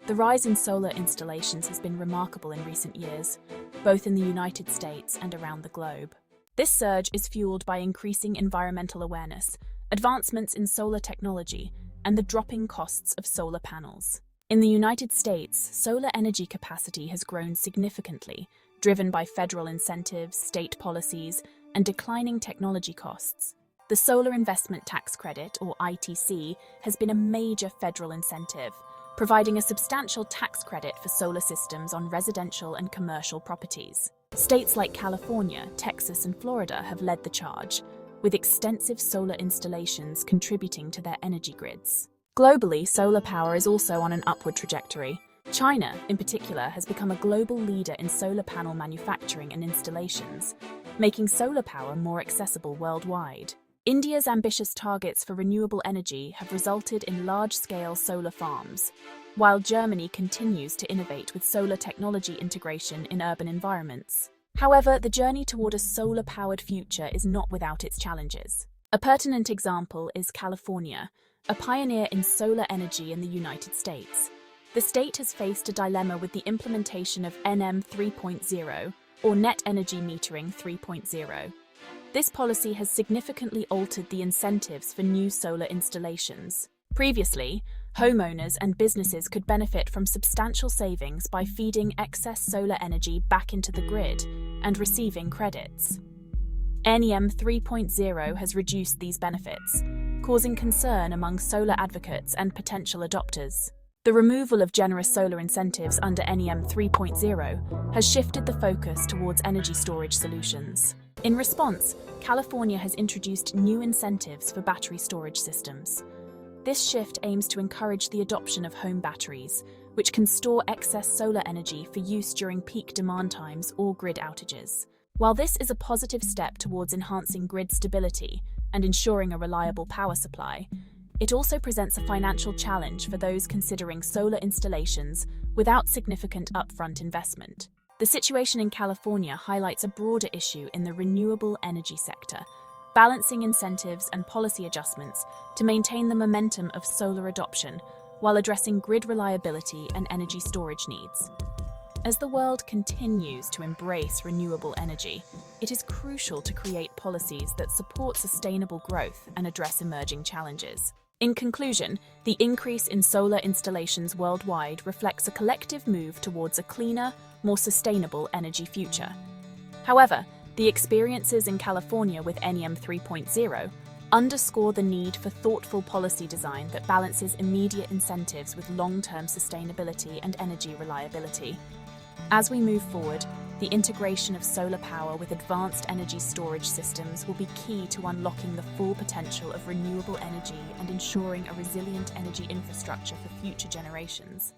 The rise in solar installations has been remarkable in recent years, both in the United States and around the globe. This surge is fueled by increasing environmental awareness, advancements in solar technology, and the dropping costs of solar panels. In the United States, solar energy capacity has grown significantly, driven by federal incentives, state policies, and declining technology costs. The Solar Investment Tax Credit, or ITC, has been a major federal incentive, providing a substantial tax credit for solar systems on residential and commercial properties. States like California, Texas, and Florida have led the charge, with extensive solar installations contributing to their energy grids. Globally, solar power is also on an upward trajectory. China, in particular, has become a global leader in solar panel manufacturing and installations, making solar power more accessible worldwide. India's ambitious targets for renewable energy have resulted in large-scale solar farms, while Germany continues to innovate with solar technology integration in urban environments. However, the journey toward a solar-powered future is not without its challenges. A pertinent example is California, a pioneer in solar energy in the United States. The state has faced a dilemma with the implementation of NEM 3.0, or Net Energy Metering 3.0. This policy has significantly altered the incentives for new solar installations. Previously, homeowners and businesses could benefit from substantial savings by feeding excess solar energy back into the grid and receiving credits. NEM 3.0 has reduced these benefits, causing concern among solar advocates and potential adopters. The removal of generous solar incentives under NEM 3.0 has shifted the focus towards energy storage solutions. In response, California has introduced new incentives for battery storage systems. This shift aims to encourage the adoption of home batteries, which can store excess solar energy for use during peak demand times or grid outages. While this is a positive step towards enhancing grid stability and ensuring a reliable power supply, it also presents a financial challenge for those considering solar installations without significant upfront investment. The situation in California highlights a broader issue in the renewable energy sector, balancing incentives and policy adjustments to maintain the momentum of solar adoption while addressing grid reliability and energy storage needs. As the world continues to embrace renewable energy, it is crucial to create policies that support sustainable growth and address emerging challenges. In conclusion, the increase in solar installations worldwide reflects a collective move towards a cleaner, more sustainable energy future. However, the experiences in California with NEM 3.0 underscore the need for thoughtful policy design that balances immediate incentives with long-term sustainability and energy reliability. As we move forward, the integration of solar power with advanced energy storage systems will be key to unlocking the full potential of renewable energy and ensuring a resilient energy infrastructure for future generations.